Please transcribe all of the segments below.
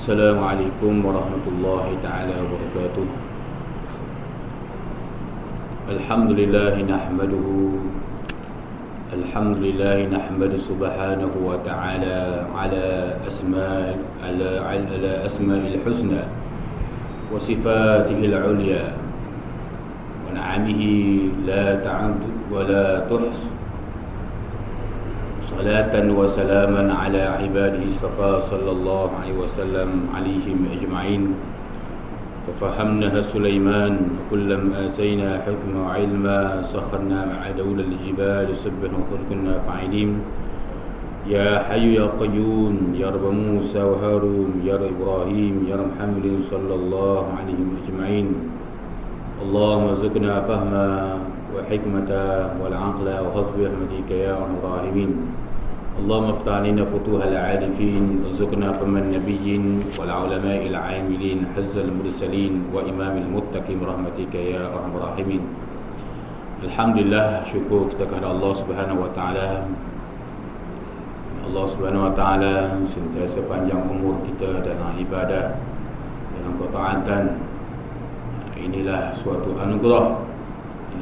Assalamualaikum warahmatullahi ta'ala wabarakatuh. Alhamdulillahi nahmadu subhanahu wa ta'ala ala asma'il husna wa sifatihil ulya wa na'amihi la ta'ud wa la tuhs. Salatan wa salaman ala ibadihi istafa sallallahu alaihi wasallam alaihim ajma'in. Fafahamnaha Sulaiman kullam atayna hukma wa ilma sakharna ma'a dawla al-jibal subhanahu wa kunna fa'ilin. Ya hayyu ya qayyum ya rabb Musa wa Harun ya rabb Ibrahim ya rabb Muhammad sallallahu alaihi ajma'in. Allahumma zidna fahma wa hikmata wal aqla wa hasbi rahmatika ya arhamar rahimin. اللهم افتح علينا فتوح العارفين وارزقنا فهم النبيين والعلماء العاملين حز المرسلين وإمام المتقين برحمتك يا أرحم الراحمين. Alhamdulillah, syukur kita kepada Allah Subhanahu wa taala. Allah Subhanahu wa taala sentiasa panjang umur kita dalam ibadah, dalam ketaatan. Inilah suatu anugerah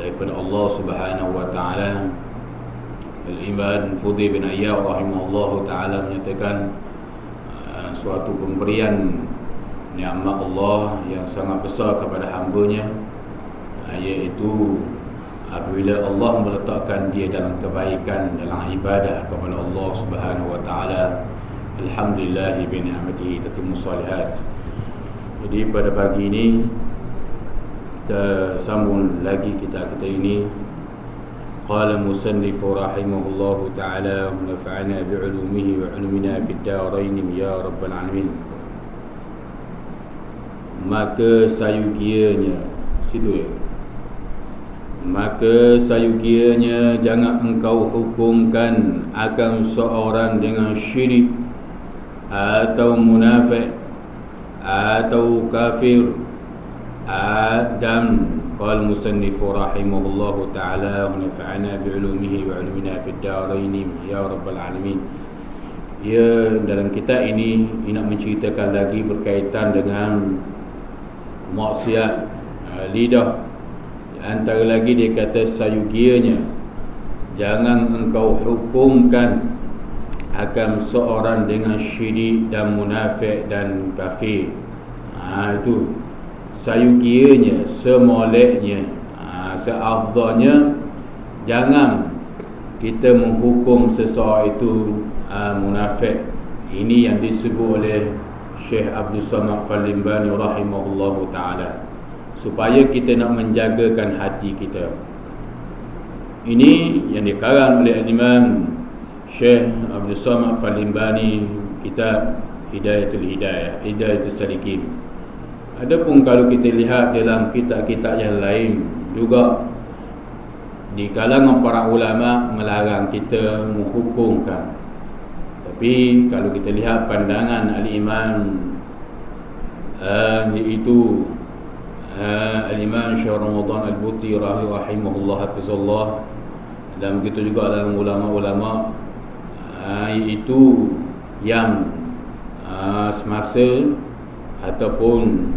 daripada Allah Subhanahu wa taala. Al-Imam Fudhi bin Iyad rahimahullah ta'ala menyatakan suatu pemberian nikmat Allah yang sangat besar kepada hamba-Nya, iaitu apabila Allah meletakkan dia dalam kebaikan, dalam ibadah kepada Allah Subhanahu wa ta'ala. Alhamdulillah bi ni'matihi tatimmu shalihat. Jadi pada pagi ini kita sambung lagi kitab kita ini. قال المصنف رحمه الله تعالى ونفعنا بعلومه وعلومنا في الدارين يا رب العالمين. Maka sayugianya jangan engkau hukumkan akan seorang dengan syirik atau munafik atau kafir. Dan qala musannif rahimahullahu ta'ala wa nafa'ana bi'ulumihi wa 'ulumina fid darain ya rabbal alamin. Ya, dalam kitab ini nak menceritakan lagi berkaitan dengan maksiat lidah. Antara lagi dia kata sayugianya jangan engkau hukumkan akan seorang dengan syirik dan munafik dan kafir. Itu sayugianya, semoleknya, seafdalnya jangan kita menghukum seseorang itu munafik. Ini yang disebut oleh Syekh Abdul Samad Al-Limbani rahimahullahu ta'ala, supaya kita nak menjagakan hati kita. Ini yang dikarang oleh Imam Syekh Abdul Samad Al-Limbani, kitab Hidayatul Salikin. Adapun kalau kita lihat dalam kitab-kitab yang lain juga, di kalangan para ulama melarang kita menghukumkan. Tapi kalau kita lihat pandangan Al-Imam iaitu Al-Imam Syekh Ramadan Al-Buti rahimahullah hafizallah, dan begitu juga dalam ulama-ulama iaitu yang semasa ataupun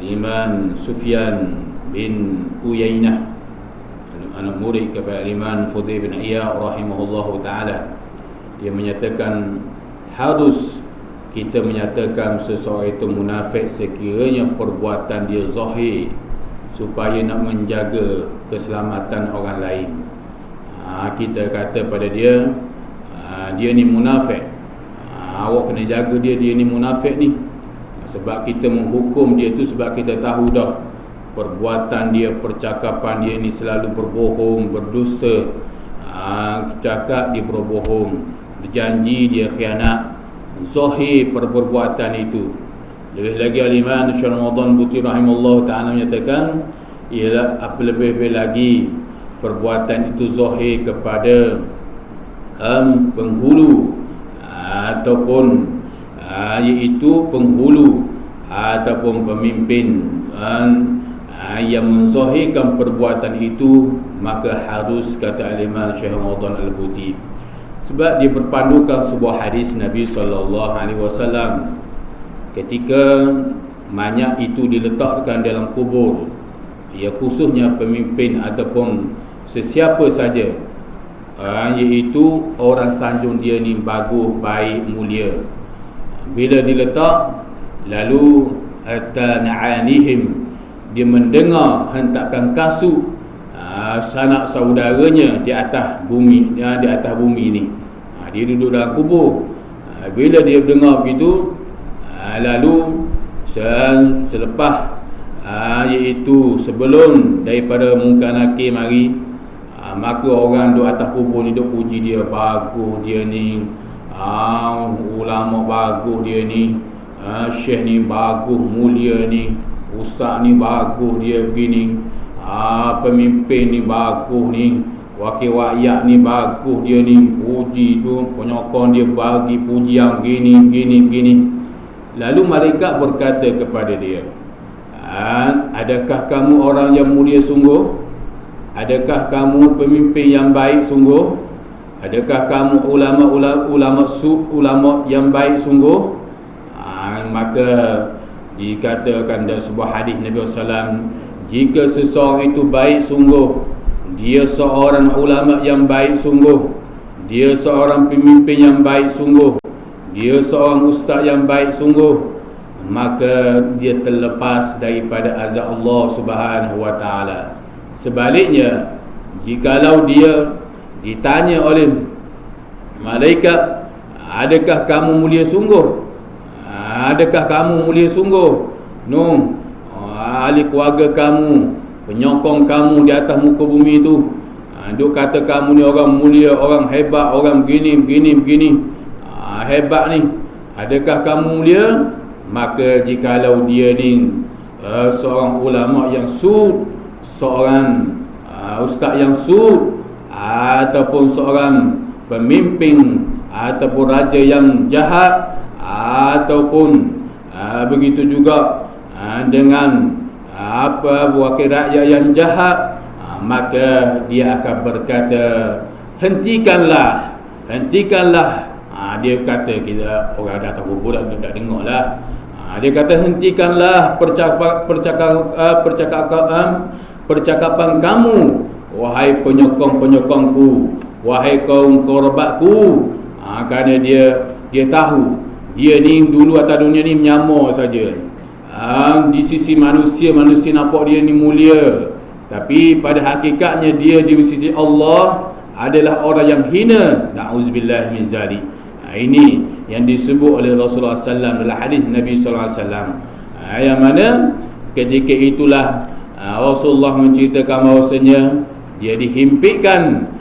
Imam Sufyan bin Uyainah, anak murid kepada Imam Fudhi bin Iyad rahimahullahu ta'ala, dia menyatakan harus kita menyatakan seseorang itu munafik sekiranya perbuatan dia zahir, supaya nak menjaga keselamatan orang lain. Kita kata pada dia, dia ni munafik, awak kena jaga dia ni munafik ni. Sebab kita menghukum dia tu sebab kita tahu dah perbuatan dia, percakapan dia ni selalu berbohong, berdusta. Cakap dia berbohong, berjanji dia khianat, zahir perbuatan itu. Lebih lagi Al-Imam Syekh Ramadan Buti rahimahullah ta'ala menyatakan, ialah apa lebih lagi perbuatan itu zahir kepada penghulu ataupun iaitu penghulu ataupun pemimpin yang menzahirkan perbuatan itu, maka harus, kata Al-Imam Syekh Ramadan Al-Buti, sebab dia berpandukan sebuah hadis Nabi sallallahu alaihi wasallam ketika mayat itu diletakkan dalam kubur, ia khususnya pemimpin ataupun sesiapa saja, iaitu orang sanjung dia ni bagus, baik, mulia, bila diletak, lalu atana'anihim, dia mendengar hentakan kasut sanak saudaranya di atas bumi, ni. Dia duduk dalam kubur. Bila dia dengar begitu, lalu selepas iaitu sebelum daripada Munkar Nakir mari, maka orang duduk atas kubur ni duk puji dia, bagus dia ni, ulama bagus dia ni, syekh ni bagus, mulia ni, ustaz ni bagus dia begini, pemimpin ni bagus ni, wakil rakyat ni bagus dia ni, puji tu, penyokong dia bagi puji yang begini. Lalu malaikat berkata kepada dia, adakah kamu orang yang mulia sungguh? Adakah kamu pemimpin yang baik sungguh? Adakah kamu ulama yang baik sungguh? Maka dikatakan dalam sebuah hadis Nabi SAW, jika seseorang itu baik sungguh, dia seorang ulama yang baik sungguh, dia seorang pemimpin yang baik sungguh, dia seorang ustaz yang baik sungguh, maka dia terlepas daripada azab Allah Subhanahu wa taala. Sebaliknya, jikalau dia ditanya oleh malaikat, adakah kamu mulia sungguh? Adakah kamu mulia sungguh? Ahli keluarga kamu, penyokong kamu di atas muka bumi itu, duk kata kamu ni orang mulia, orang hebat, orang begini, hebat ni. Adakah kamu mulia? Maka jikalau dia ni seorang ulama yang sud, seorang ustaz yang sud, ataupun seorang pemimpin ataupun raja yang jahat, ataupun begitu juga dengan wakil rakyat yang jahat, maka dia akan berkata, hentikanlah. Dia kata, kita orang datang kubur tak dengar lah. Dia kata, hentikanlah percakapan kamu, wahai penyokong-penyokongku, wahai kaum kerabatku. Kerana dia tahu dia ni dulu atas dunia ni menyamar saja. Di sisi manusia nampak dia ni mulia, tapi pada hakikatnya dia di sisi Allah adalah orang yang hina. Na'udzubillah min zalik. Ini yang disebut oleh Rasulullah SAW dalam hadis Nabi SAW, yang mana ketika itulah Rasulullah menceritakan bahawasanya dia dihimpitkan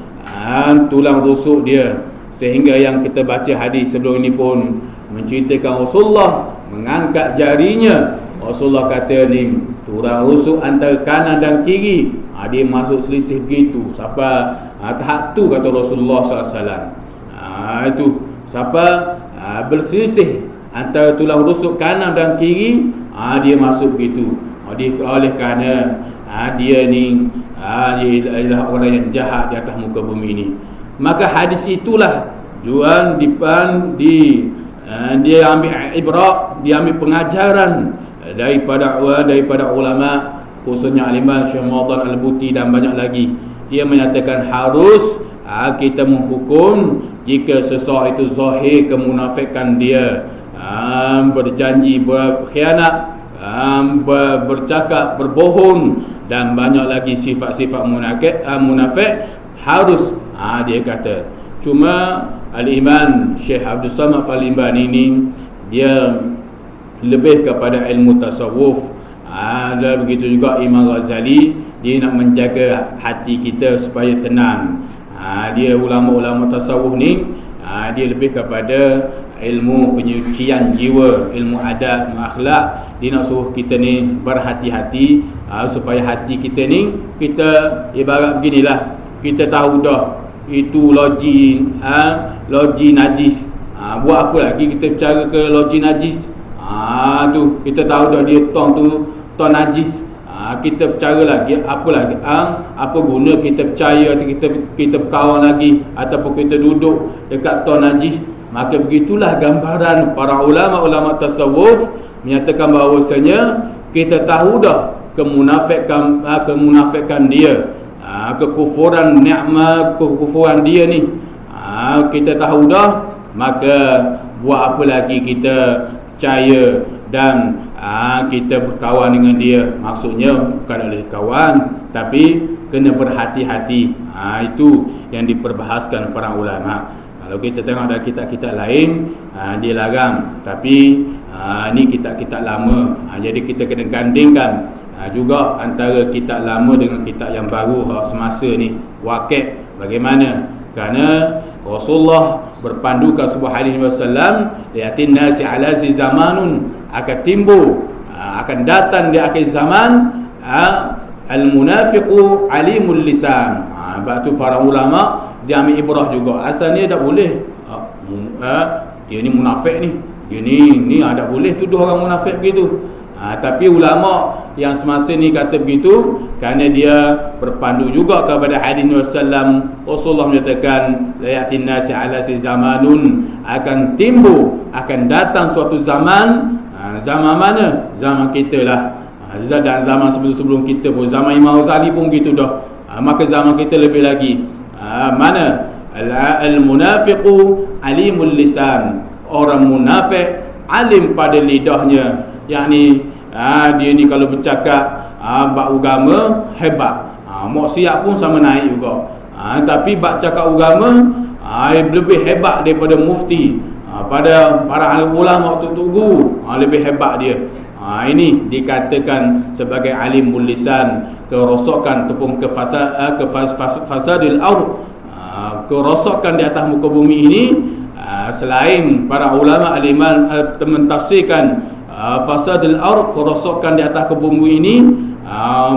tulang rusuk dia, sehingga yang kita baca hadis sebelum ini pun menceritakan Rasulullah mengangkat jarinya. Rasulullah kata ni tulang rusuk antara kanan dan kiri, dia masuk selisih begitu. Siapa tahap tu kata Rasulullah SAW, itu siapa berselisih antara tulang rusuk kanan dan kiri, dia masuk begitu. Oleh kerana dia ni dia adalah orang yang jahat di atas muka bumi ini. Maka hadis itulah dia ambil ibrat, dia ambil pengajaran daripada ulama, khususnya Al-Imam Syekh Muhammad Al-Buti dan banyak lagi. Dia menyatakan harus kita menghukum jika seseorang itu zahir kemunafikan dia, berjanji berkhianat, bercakap berbohong dan banyak lagi sifat-sifat munafik, harus dia kata. Cuma Al-Imam Syekh Abdul Samad Al-Imban ini dia lebih kepada ilmu tasawuf. Dan begitu juga Imam Ghazali, dia nak menjaga hati kita supaya tenang. Dia ulama-ulama tasawuf ni, dia lebih kepada ilmu penyucian jiwa, ilmu adab, ilmu akhlak. Dia nak suruh kita ni berhati-hati, supaya hati kita ni, kita ibarat beginilah, kita tahu dah itu logi najis. Buat apa lagi kita bercara ke logi najis? Tu kita tahu dah dia tong najis. Kita percaya lagi, apa lagi? Apa guna kita percaya atau kita berkawan lagi, ataupun kita duduk dekat tong najis? Maka begitulah gambaran para ulama-ulama tasawuf menyatakan bahawasanya kita tahu dah kemunafikan dia, kekufuran nikmat, kekufuran dia ni, kita tahu dah. Maka buat apa lagi kita percaya dan kita berkawan dengan dia. Maksudnya bukan oleh kawan, tapi kena berhati-hati. Itu yang diperbahaskan para ulama. Kalau kita tengok dalam kitab-kitab lain, dia larang, tapi ni kitab-kitab lama. Jadi kita kena gandingkan juga antara kitab lama dengan kitab yang baru semasa ni. Wakil bagaimana? Kerana Rasulullah berpandukan sebuah hadis wasallam, yatin nasi ala si zamanun, akan timbul, akan datang di akhir zaman al munafiqu alimul lisan. Sebab tu para ulama dia ambil ibrah juga. Asalnya tak boleh dia ni munafik ni, dia ni tak boleh tuduh orang munafik begitu. Tapi ulama yang semasa ni kata begitu kerana dia berpandu juga kepada hadis Rasulullah. Rasulullah menyatakan layatin nasi ala si zamanun, akan timbul, akan datang suatu zaman. Zaman mana? Zaman kita lah. Dan zaman sebelum kita pun, zaman Imam Ghazali pun gitu dah. Maka zaman kita lebih lagi. Mana? Al-munafiqu alimul lisan. Orang munafik alim pada lidahnya. Yakni dia ni kalau bercakap bab agama hebat, maksiat pun sama naik juga. Tapi bab cakap agama lebih hebat daripada mufti, pada para alim ulama waktu tunggu, lebih hebat dia. Ini dikatakan sebagai alimul lisan, kerosakan ataupun fasadil ardh, kerosakan di atas muka bumi ini. Selain para ulama aliman mentafsirkan fasadil ardh, kerosakan di atas bumi ini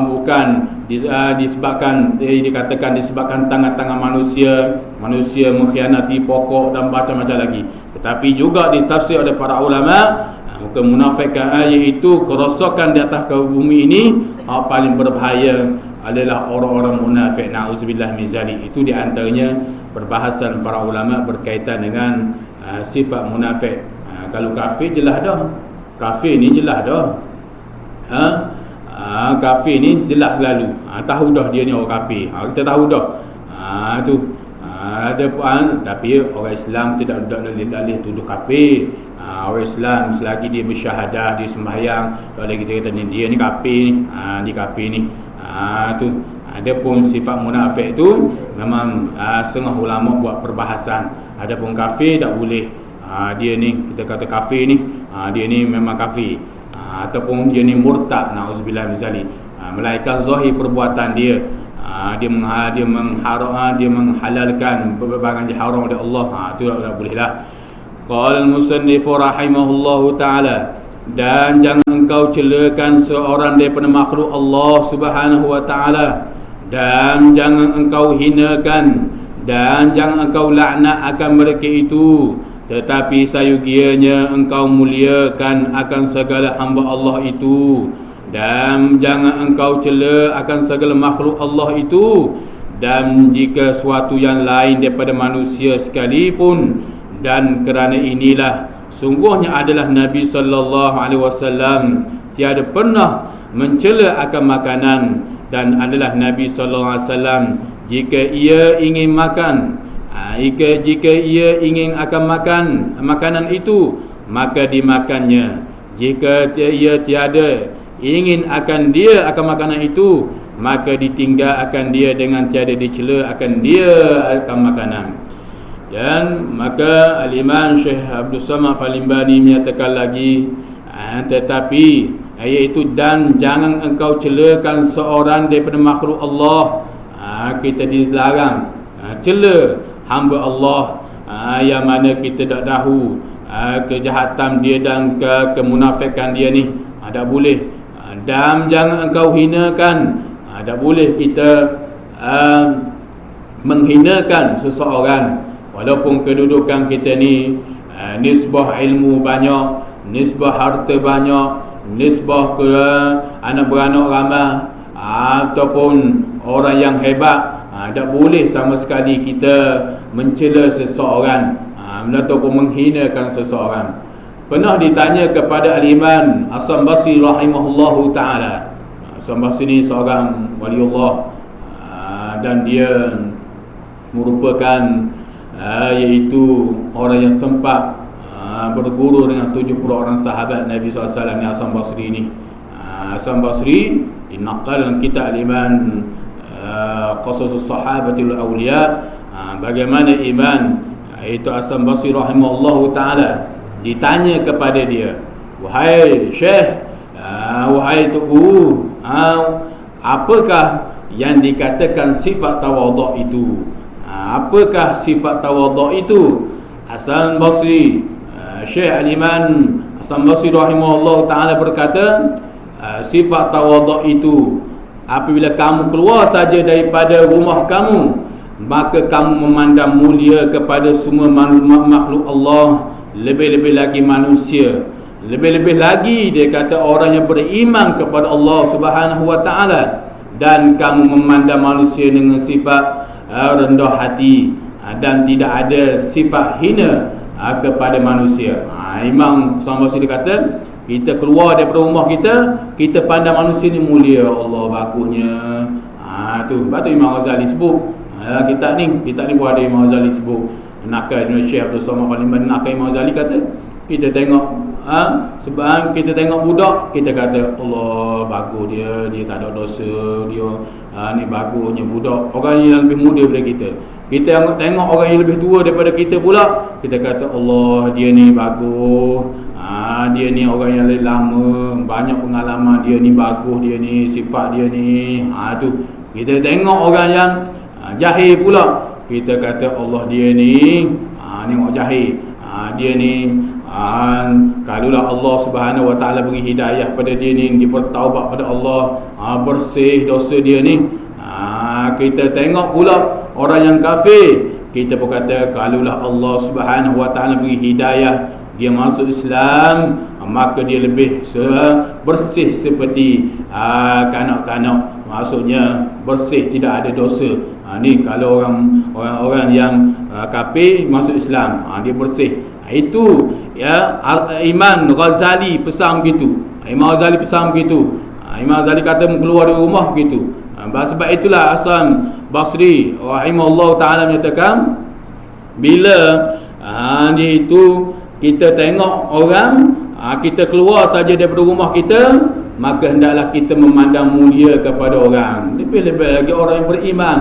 bukan disebabkan dikatakan disebabkan tangan-tangan manusia mengkhianati pokok dan macam-macam lagi, tetapi juga ditafsir oleh para ulama kemunafikan iaitu kerosakan di atas bumi ini paling berbahaya adalah orang-orang munafik. Na'udzubillah min zalik. Itu di antaranya perbahasan para ulama berkaitan dengan sifat munafik. Kalau kafir jelas dah. Kafir ni jelas dah. Kafir ni jelas lalu. Tahu dah dia ni orang kafir. Kita tahu dah. Tu ada tapi orang Islam tidak dalih tuduh kafir. Orang Islam selagi dia bersyahadah, dia sembahyang, kalau kita kata ni dia ni kafir ni, dia kafir ni. Tu adapun sifat munafik tu memang setengah ulama buat perbahasan. Adapun kafir tak boleh. Dia ni kita kata kafir ni, dia ni memang kafir, ataupun dia ni murtad, na'udzubillah min zalik, melainkan zahir perbuatan dia, dia menghalalkan barang yang haram oleh Allah. Itu tak boleh lah. Qala al-musannif rahimahullahu ta'ala, dan jangan engkau celakan seorang daripada makhluk Allah Subhanahu wa ta'ala, dan jangan engkau hinakan dan jangan engkau laknat akan mereka itu, tetapi sayugianya engkau muliakan akan segala hamba Allah itu, dan jangan engkau cela akan segala makhluk Allah itu, dan jika suatu yang lain daripada manusia sekalipun. Dan kerana inilah sungguhnya adalah Nabi sallallahu alaihi wasallam tiada pernah mencela akan makanan, dan adalah Nabi sallallahu alaihi wasallam jika ia ingin makan, jika ia ingin akan makan makanan itu, maka dimakannya. Jika ia tiada ingin akan dia akan makanan itu, maka ditinggal akan dia dengan tiada dicela akan dia akan makanan. Dan maka Al-Imam Syekh Abdul Samad Al-Limbani menyatakan lagi, tetapi iaitu dan jangan engkau celakan seorang daripada makhluk Allah. Kita dilarang cela hamba Allah yang mana kita tak tahu kejahatan dia dan kemunafikan dia ni, tak boleh. Dan jangan engkau hinakan, tak boleh kita menghinakan seseorang. Walaupun kedudukan kita ni nisbah ilmu banyak, nisbah harta banyak, nisbah ke anak beranak ramai, ataupun orang yang hebat, tak boleh sama sekali kita mencela seseorang. ataupun menghinakan seseorang. Pernah ditanya kepada Al-Imam As-Sambasi rahimahullahu ta'ala. As-Sambasi ni seorang waliullah, dan dia merupakan iaitu orang yang sempat berguru dengan 70 orang sahabat Nabi SAW ni. Hasan Basri ni, Hasan Basri dinaqal dalam kitab Al-Imam Qasasus Sahabatul Awliya, bagaimana iman iaitu Hasan Basri rahimahullahu ta'ala ditanya kepada dia, wahai Syekh, wahai Tok Guru, apakah yang dikatakan sifat tawaduk itu? Apakah sifat tawaduk itu? Hasan Basri, Syekh Al-Imam Hasan Basri rahimahullah ta'ala berkata, sifat tawaduk itu apabila kamu keluar saja daripada rumah kamu, maka kamu memandang mulia kepada semua makhluk Allah, lebih-lebih lagi manusia, lebih-lebih lagi dia kata orang yang beriman kepada Allah Subhanahu wa ta'ala, dan kamu memandang manusia dengan sifat rendah hati, dan tidak ada sifat hina kepada manusia. Imam Sambasi dia kata, kita keluar daripada rumah kita, kita pandang manusia ni mulia, Allah bagusnya. Tu sebab tu Imam Ghazali sebut, kitab ni pun ada Imam Ghazali sebut, nakal Syekh Abdul Somad Parlimen. Nakal Imam Ghazali kata, kita tengok sebab kita tengok budak, kita kata Allah bagus dia tak ada dosa, dia ni bagusnya budak. Orang yang lebih muda daripada kita, kita tengok orang yang lebih tua daripada kita pula, kita kata Allah dia ni bagus, dia ni orang yang lama, banyak pengalaman, dia ni bagus, dia ni sifat dia ni. Tu kita tengok orang yang jahil pula, kita kata Allah dia ni tengok jahil, dia ni kalaulah Allah Subhanahu wa ta'ala beri hidayah pada dia ni, dia bertaubat pada Allah, bersih dosa dia ni. Kita tengok pula orang yang kafir, kita pun kata kalaulah Allah Subhanahu wa ta'ala beri hidayah, dia masuk Islam, maka dia lebih bersih seperti kanak-kanak, maksudnya bersih, tidak ada dosa. Ni kalau orang yang kafir masuk Islam, dia bersih. Itu ya, Imam Ghazali pesan begitu. Imam Ghazali pesan begitu. Imam Ghazali kata keluar dari rumah begitu. Sebab itulah Hasan Basri rahimahullah ta'ala menyatakan, bila dia itu kita tengok orang, kita keluar saja daripada rumah kita, maka hendaklah kita memandang mulia kepada orang, lebih-lebih lagi orang yang beriman.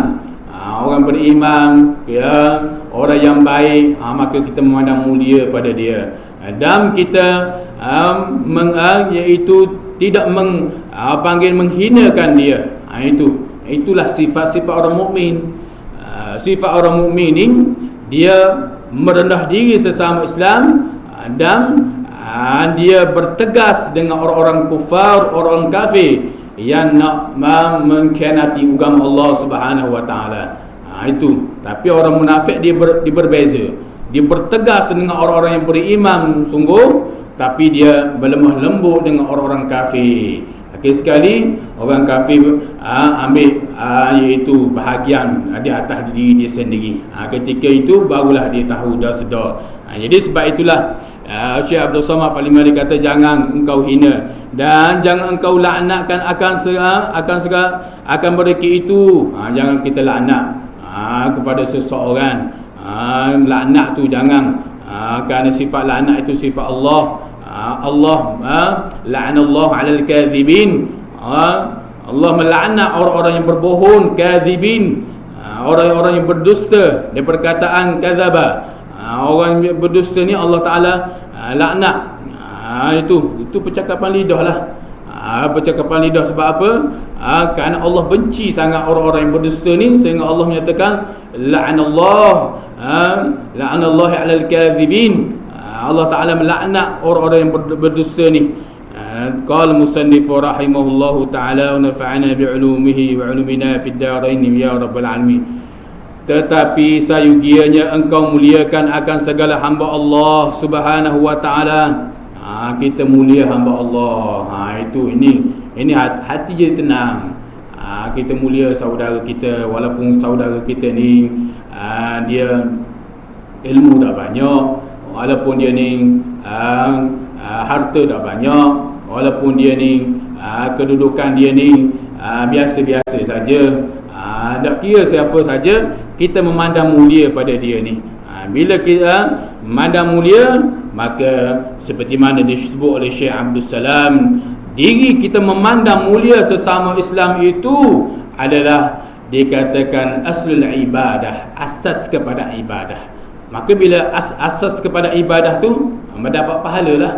Orang beriman, ya, orang yang baik, maka kita memandang mulia pada dia, dan kita iaitu tidak menghinakan dia. Itulah sifat-sifat orang mukmin. Sifat orang mukmin ni, dia merendah diri sesama Islam, dan dia bertegas dengan orang-orang kufar, orang kafir yang nak mengkhianati agama Allah Subhanahu wa ta'ala. Itu. Tapi orang munafik dia berbeza. Dia bertegas dengan orang-orang yang beriman sungguh, tapi dia berlemah lembut dengan orang-orang kafir. Akhir sekali orang kafir ambil iaitu bahagian di atas diri dia sendiri. Ketika itu barulah dia tahu dah sedar. Jadi sebab itulah Syekh Abdul Somad Parlimen kata, jangan engkau hina dan jangan engkau laknatkan akan mereka itu. Jangan kita laknat kepada seseorang. Laknat tu jangan, kerana sifat laknat itu sifat Allah. La'anallahu 'alal kadhibin. Allah melaknat orang-orang yang berbohong, kadhibin, orang-orang yang berdusta, dia perkataan kadzaba. Orang yang berdusta ni Allah Ta'ala laknat. Itu percakapan lidah lah. Percakapan lidah sebab apa? Kerana Allah benci sangat orang-orang yang berdusta ni, sehingga Allah menyatakan la'anallahu 'alal kadhibin. Allah Ta'ala melaknat orang-orang yang berdusta ni. Qala musannif rahimahullahu ta'ala wa nafa'ana bi'ulumihi wa 'ulumina fid darain ya rabbal alamin. Tetapi sayugianya engkau muliakan akan segala hamba Allah Subhanahu wa ta'ala. Kita mulia hamba Allah. Ini hati jadi tenang. Kita mulia saudara kita, walaupun saudara kita ni dia ilmu dah banyak, walaupun dia ni harta dah banyak, walaupun dia ni kedudukan dia ni biasa-biasa saja, tak kira siapa saja, kita memandang mulia pada dia ni. Bila kita memandang mulia, maka seperti mana disebut oleh Syekh Abdul Salam, diri kita memandang mulia sesama Islam itu adalah dikatakan aslul ibadah, asas kepada ibadah. Maka bila asas kepada ibadah tu mendapat pahala lah.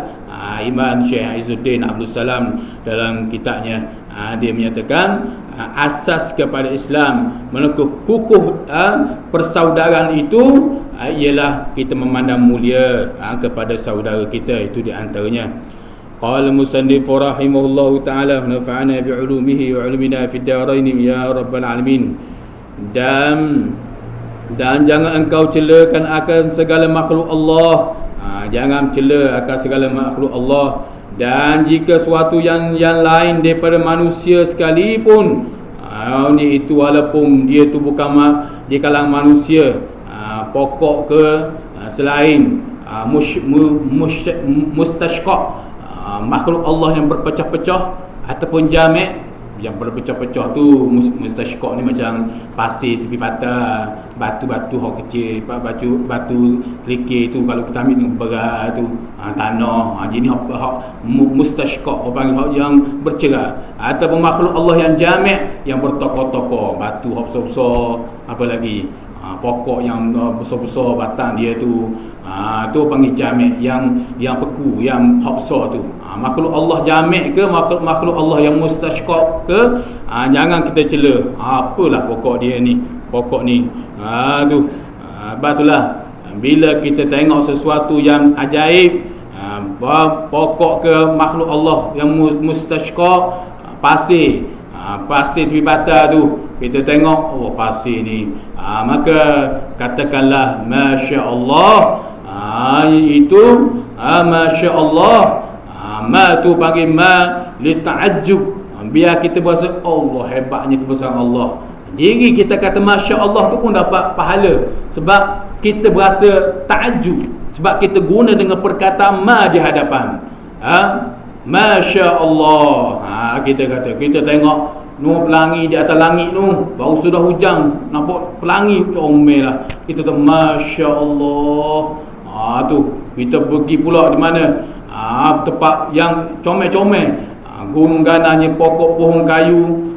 Imam Syekh Izzuddin Abdul Salam dalam kitabnya dia menyatakan asas kepada Islam, kukuh persaudaraan itu ialah kita memandang mulia kepada saudara kita. Itu di antaranya. Qala musannif rahimahullahu taala, nafa'ana bi'ulumihi wa 'ulumina fid darain ya rabbal alamin. Dan jangan engkau celakan akan segala makhluk Allah. Jangan cela akan segala makhluk Allah. Dan jika suatu yang lain daripada manusia sekalipun, itu walaupun dia tu bukan di kalangan manusia, pokok ke selain mustashqaq, makhluk Allah yang berpecah-pecah ataupun jami'. Yang berpecah-pecah tu mustashqaq ni macam pasir tepi pantai, batu-batu hok kecil, batu kerikil tu kalau kita ambil berat tu, tanah, jenis hok mustashqaq, orang hok yang bercerai. Ataupun makhluk Allah yang jami', yang bertokoh-tokoh, batu hok besar-besar, apa lagi, pokok yang besar-besar batang dia tu, tu panggil jami', yang peku, yang hok besar tu. Makhluk Allah jami' ke makhluk Allah yang mustashqaq ke, jangan kita cela. Apalah pokok dia ni, pokok ni, tu. Batulah bila kita tengok sesuatu yang ajaib, pokok ke makhluk Allah yang mustashqaq, pasir tepi pantai tu, kita tengok, oh pasir ni, maka katakanlah masya-Allah. Itu masya-Allah, ma tu panggil ma li ta'ajjub, biar kita berasa Allah hebatnya kebesaran Allah. Diri kita kata masya-Allah tu pun dapat pahala, sebab kita berasa ta'ajjub, sebab kita guna dengan perkataan ma di hadapan. Masya-Allah. Kita kata, kita tengok pelangi di atas langit tu, baru sudah hujan, nampak pelangi, comel lah. Kita kata masya-Allah. Tu kita pergi pula di mana, tempat yang comel-comel, gunung gananya, pokok pohon kayu,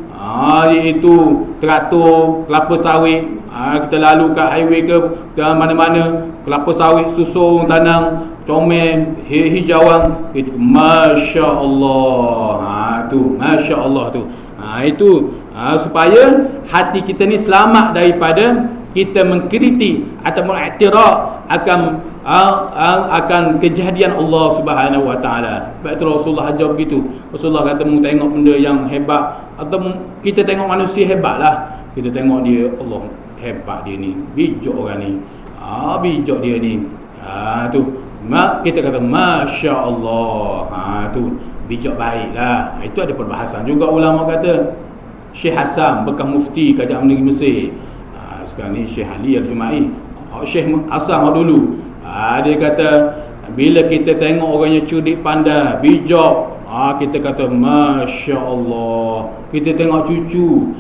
iaitu teratur kelapa sawit. Kita lalu kat highway ke mana-mana, kelapa sawit susung tanam comel hijauan, itu masya-Allah. Tu masya-Allah tu. Itu supaya hati kita ni selamat daripada kita mengkritik atau mengiktiraf akan kejadian Allah Subhanahu Wa Taala. Sebab itu Rasulullah ajar begitu. Rasulullah kata, mu tengok benda yang hebat, atau kita tengok manusia hebat lah, kita tengok dia, Allah hebat dia ni, bijak orang ni, bijak dia ni, tu kita kata masya-Allah. Tu bijak baik lah. Itu ada perbahasan juga, ulama kata. Syekh Hasan bekas mufti Kerajaan Negeri Mesir, sekarang ni Syekh Ali Al-Juma'i, Syekh Hasan dulu, dia kata bila kita tengok orang yang cerdik, pandai, bijak, kita kata masya-Allah. Kita tengok cucu,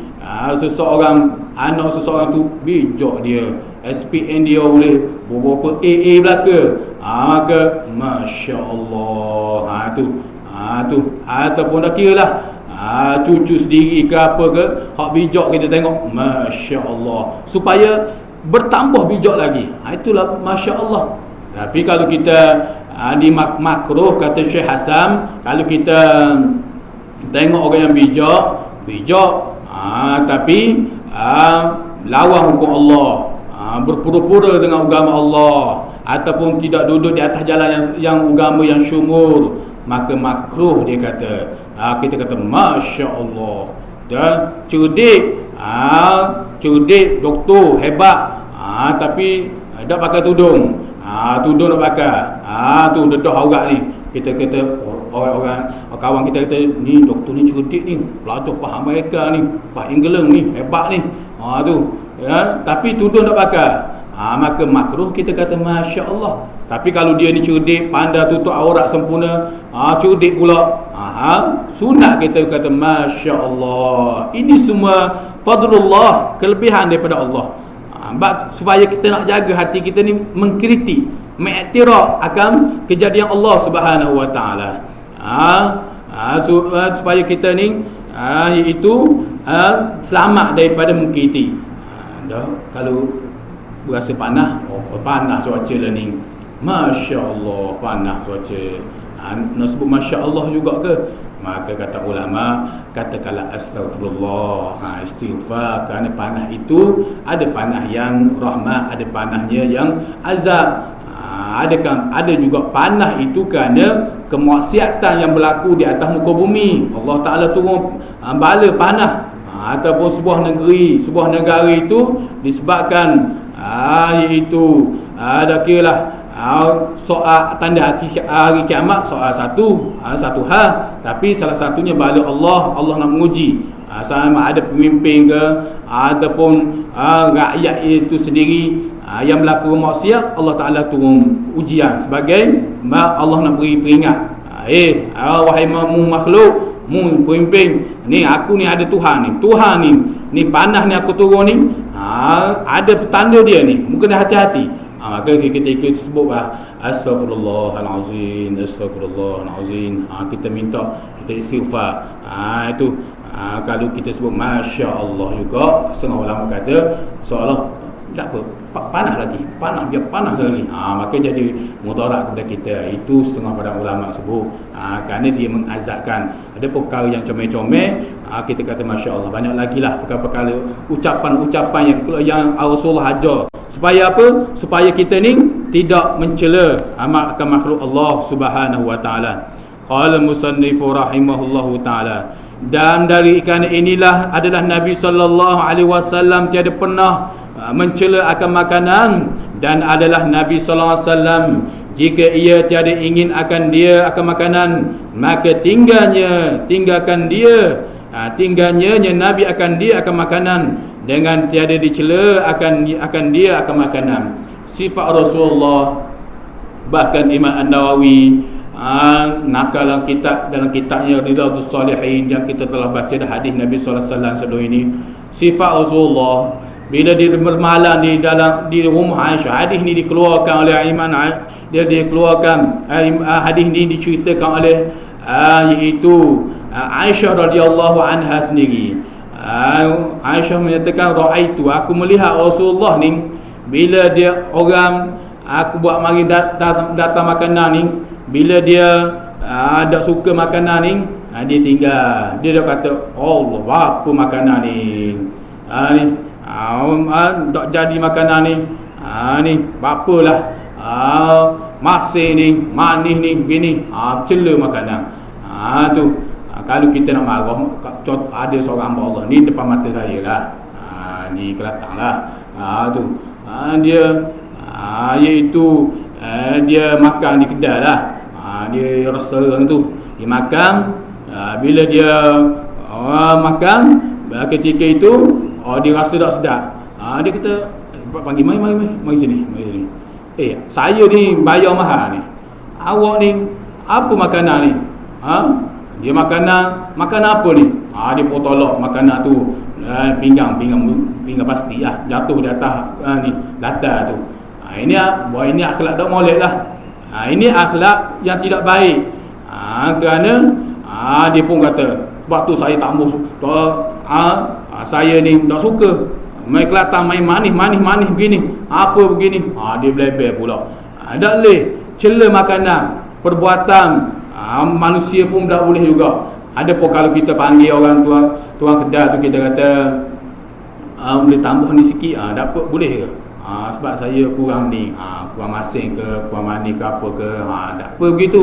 seseorang, anak seseorang tu bijak dia, SPN dia boleh beberapa AA belaka, maka masya-Allah. Tu ataupun dah kira lah, cucu sendiri ke apa ke, hak bijak kita tengok masya-Allah, supaya bertambah bijak lagi. Itulah masya-Allah. Tapi kalau kita di makruh, kata Syekh Hasan, kalau kita tengok orang yang bijak, tapi lawan hukum Allah, berpura-pura dengan agama Allah, ataupun tidak duduk di atas jalan yang agama yang syumur, maka makruh dia kata. Kita kata masya-Allah. Dan cerdik, doktor hebat, tapi tak pakai tudung, tudung nak pakai, tu dedah aurat ni. Kita kata, orang kawan kita kata, ni doktor ni cerdik ni, pelajar faham Amerika ni, faham England ni, hebat ni, tu ya, tapi tudung tak pakai, maka makruh kita kata masya-Allah. Tapi kalau dia ni cerdik, pandai tutup aurat sempurna, cerdik pula, sunat kita kata masya-Allah. Ini semua fadlullah, kelebihan daripada Allah. Supaya kita nak jaga hati kita ni mengkritik, mengiktiraf akan kejadian Allah Subhanahu Wa Taala. Supaya kita ni iaitu selamat daripada mengkritik. Kalau berasa panas, panas cuaca lah ni, masya-Allah panas cuaca, nak sebut masya-Allah juga ke? Maka kata ulama, katakanlah astagfirullah, istighfar, kerana panas itu ada panas yang rahmat, ada panasnya yang azab. Ada juga panas itu kerana kemaksiatan yang berlaku di atas muka bumi. Allah Ta'ala turun bala panas, ataupun sebuah negara itu disebabkan iaitu ada kiralah soal tanda hari kiamat, soal satu hal, tapi salah satunya bala Allah nak menguji sama ada pemimpin ke ataupun rakyat itu sendiri yang berlaku maksiat. Allah Ta'ala turun ujian sebagai Allah nak beri peringat, wahai makhluk, mu pemimpin ni, aku ni ada Tuhan ni panas ni aku turun ni, ada petanda dia ni, mungkin hati-hati. Maka ketika sebut astagfirullahalazim, astagfirullahalazim, kita minta, kita istighfar. Itu kalau kita sebut masya-Allah juga, setengah ulama kata seolah tak apa, panas biar panas lagi, maka jadi mudarat kepada kita. Itu setengah pada ulama sebut, kerana dia mengazabkan. Ada perkara yang comel-comel, kita kata masya-Allah. Banyak lagi lah perkara-perkara, ucapan-ucapan yang Rasulullah ajar. Supaya apa? Supaya kita ni tidak mencela akan makhluk Allah Subhanahu Wa Taala. Qala musannifu rahimahullahu taala, dan dari kerana inilah adalah Nabi sallallahu alaihi wasallam tiada pernah mencela akan makanan, dan adalah Nabi sallallahu alaihi wasallam jika ia tiada ingin akan makanan, maka tinggalnya Nabi akan makanan, dengan tiada dicela akan dia akan makanan. Sifat Rasulullah, bahkan Imam An-Nawawi nakal dalam kitabnya Ridhatus Salihin yang kita telah baca dah hadis Nabi sallallahu alaihi wasallam sebelum ini. Sifat Rasulullah bila dia bermalam di rumah Aisyah, hadis ni dikeluarkan oleh Imam, dia dikeluarkan hadis ni diceritakan oleh iaitu Aisyah radhiyallahu anha sendiri. Aisyah menyatakan, aku melihat Rasulullah ni bila dia orang aku buat mari datang makanan ni, bila dia tak suka makanan ni, dia tinggal. Dia dah kata, Allah, apa makanan ni, tak jadi makanan ni, ni apalah, masih ni, manis ni, begini, cela makanan. Tu kalau kita nak marah, ada seorang hamba Allah ni depan mata saya lah, di Kelantan lah, dia iaitu dia makan di kedai lah, dia restoran tu, dia makan, bila dia makan, ketika itu dia rasa tak sedap, dia kata, panggil mari sini. Saya ni bayar mahal ni, awak ni apa makanan ni? Dia makanan apa ni? Dia potolok makanan tu, pinggang pasti lah, jatuh di atas ni latar tu. Ini akhlak tak molek lah. Ini akhlak yang tidak baik. Kerana dia pun kata, waktu saya tak saya ni tak suka main Kelantan, main manis begini, apa begini. Dia belebel pula. Tak boleh cela makanan, perbuatan manusia pun tak boleh juga. Ada pun kalau kita panggil orang tuan kedai tu, kita kata boleh tambah ni sikit, dapat boleh ke? Sebab saya kurang ni, kurang masin ke, kurang manis ke, apa ke, tak apa begitu.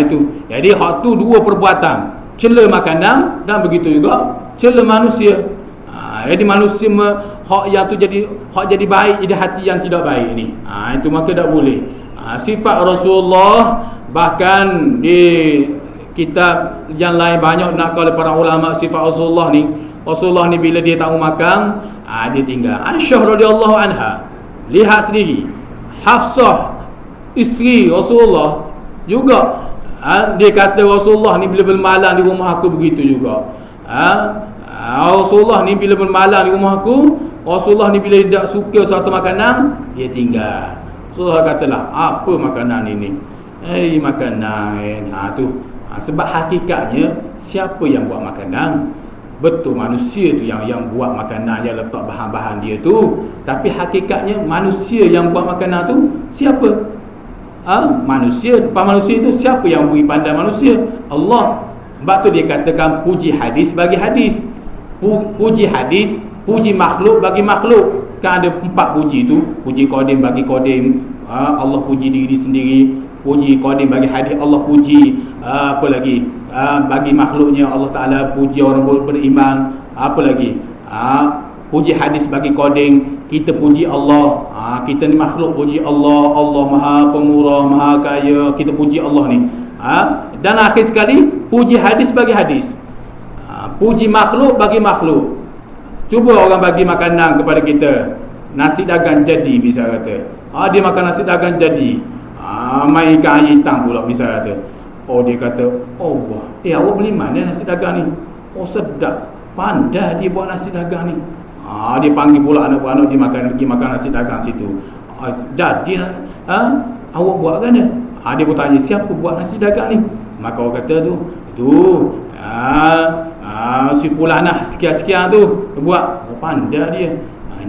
Itu jadi hak tu dua perbuatan, cela makanan dan begitu juga cela manusia. Jadi manusia hak yang tu jadi baik, jadi hati yang tidak baik ni, itu maka tak boleh. Sifat Rasulullah, bahkan di kitab yang lain banyak nakal oleh para ulama sifat Rasulullah ni. Rasulullah ni bila dia tahu makan, dia tinggal. Aisyah radhiyallahu anha, lihat sendiri. Hafsah isteri Rasulullah juga, dia kata Rasulullah ni bila bermalam di rumah aku begitu juga. Rasulullah ni bila bermalam di rumah aku, Rasulullah ni bila tidak suka suatu makanan, dia tinggal. Rasulullah katalah, apa makanan ini? Makanan sebab hakikatnya siapa yang buat makanan? Betul manusia tu yang buat makanan, yang letak bahan-bahan dia tu. Tapi hakikatnya manusia yang buat makanan tu siapa? Manusia. Manusia itu siapa yang beri pandai manusia? Allah. Sebab tu dia katakan puji hadis bagi hadis. Puji hadis, puji makhluk bagi makhluk. Kan ada 4 puji tu. Puji qadim bagi qadim, Allah puji diri sendiri. Puji qadim bagi hadis, Allah puji apa lagi? Bagi makhluknya Allah Ta'ala puji orang beriman. Apa lagi? Puji hadis bagi qadim, kita puji Allah. Kita ni makhluk puji Allah. Allah Maha Pemurah, Maha Kaya. Kita puji Allah ni. Dan akhir sekali puji hadis bagi hadis. Puji makhluk bagi makhluk. Cuba orang bagi makanan kepada kita, nasi dagang jadi misal kata. Dia makan nasi dagang jadi. Mai ikan air hitam pula misal kata. Dia kata, awak beli mana nasi dagang ni? Sedap. Pandai dia buat nasi dagang ni. Dia panggil pula anak-anak dia pergi makan nasi dagang situ. Jadi awak buat kan? Dia pun tanya, siapa buat nasi dagang ni? Maka orang kata si pulanah sekian-sekian tu buat. Pandai dia.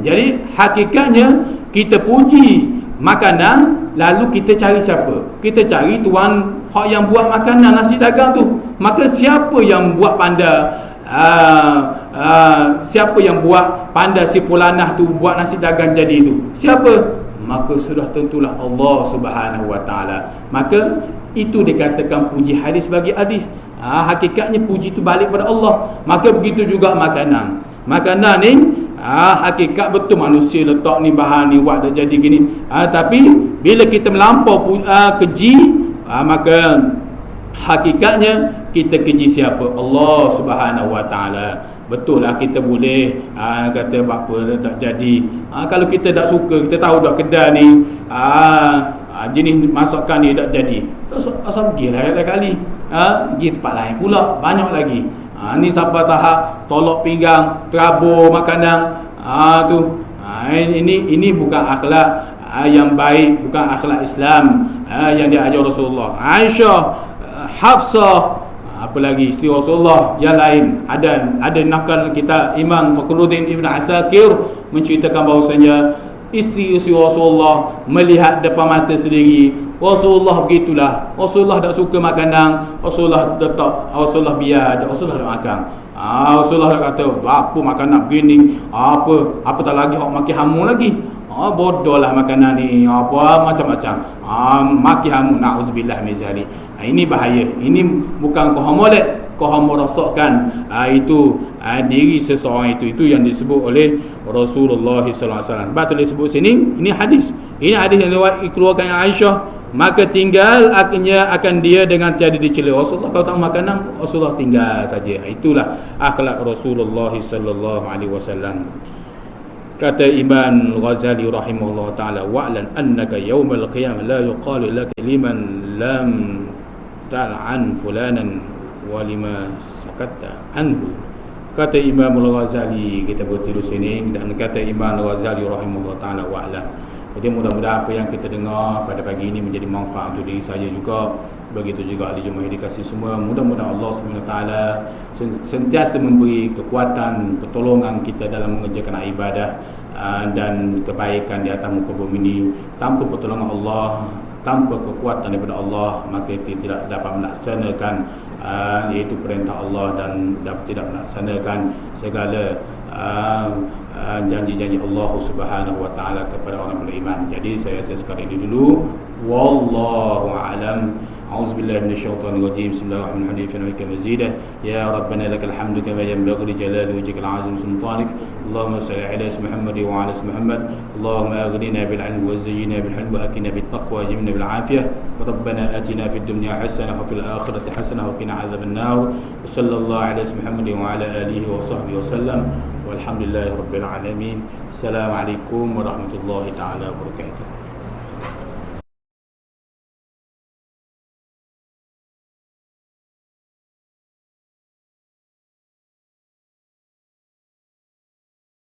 Jadi hakikatnya kita puji makanan, lalu kita cari siapa? Kita cari tuan hak yang buat makanan nasi dagang tu. Maka siapa yang buat pandai? Siapa yang buat pandai si fulanah tu buat nasi dagang jadi tu? Siapa? Maka sudah tentulah Allah Subhanahu Wa Taala. Maka itu dikatakan puji hadis bagi hadis. Hakikatnya puji itu balik pada Allah. Maka begitu juga makanan. Makanan ni hakikat betul manusia letak ni bahan ni buat dah jadi gini. Tapi bila kita melampau keji, maka hakikatnya kita keji siapa? Allah Subhanahu Wa Taala. Betul lah kita boleh kata apa tak jadi. Kalau kita tak suka, kita tahu dah kedai ni jenis masakan ni tak jadi, asal pergi lain kali pergi tempat lain pula, banyak lagi. Ni siapa tahap tolak pinggang, terabur makanan ini bukan akhlak yang baik, bukan akhlak Islam yang diajar Rasulullah. Aisyah, Hafsah, apa lagi isteri Rasulullah yang lain, ada nakal kita Imam Fakhruddin Ibn Asakir menceritakan bahawasanya isteri Rasulullah melihat depan mata sendiri Rasulullah begitulah. Rasulullah tak suka makanan, Rasulullah biar, Rasulullah tak makan. Rasulullah kata apa makanan begini, apa tak lagi hok maki hamu lagi. Bodohlah makanan ni, apa macam-macam. Maki hamu, na'udzubillah min zalik. Ini bahaya. Ini bukan kau molek, kau merosakkan itu diri seseorang itu yang disebut oleh Rasulullah sallallahu alaihi wasallam. Sebab tu disebut sini, ini hadis. Ini hadis yang dikeluarkan Aisyah. Maka tinggal akan dia dengan tiada dicela. Rasulullah kalau tak makanan, Rasulullah tinggal saja. Itulah akhlak Rasulullah sallallahu alaihi wasallam. Kata Imam Ghazali rahimahullah taala, wa'lan annaka yaumal qiyamah la yuqalu laka liman lam tal'an fulanan wa lima sakatta anhu. Kata Imam Ghazali, kita bertulis sini, dan kata Imam Ghazali rahimahullah taala, wa'lan. Jadi mudah-mudahan apa yang kita dengar pada pagi ini menjadi manfaat untuk diri saya juga. Begitu juga ahli jemaah yang dikasihi semua. Mudah-mudahan Allah SWT sentiasa memberi kekuatan, pertolongan kita dalam mengerjakan ibadah dan kebaikan di atas muka bumi ini. Tanpa pertolongan Allah, tanpa kekuatan daripada Allah, maka kita tidak dapat melaksanakan iaitu perintah Allah dan tidak melaksanakan segala janji-janji Allah Subhanahu Wa Taala kepada orang beriman. Jadi saya sekali ini dulu. Wallahu a'lam. A'udzubillahi minasyaitonir rajim. Bismillahirrahmanirrahim. Mazidah. Ya Rabbana lakal hamdu kama yanbaghi li jalali wajhikal azim sultanik. Allahumma salli ala Muhammad wa ala Muhammad. Allahumma aghnina bil 'ilmi wa zayyina bil hilmi wa akina bit taqwa wa jibna bil 'afiyah. Rabbana atina fid dunya hasanah wa fil akhirati hasanah wa qina 'adzaban nar. Sallallahu ala Muhammad wa ala alihi wa sahbihi wa sallam. walhamdulillahirabbil alamin. Assalamualaikum warahmatullahi taala wabarakatuh.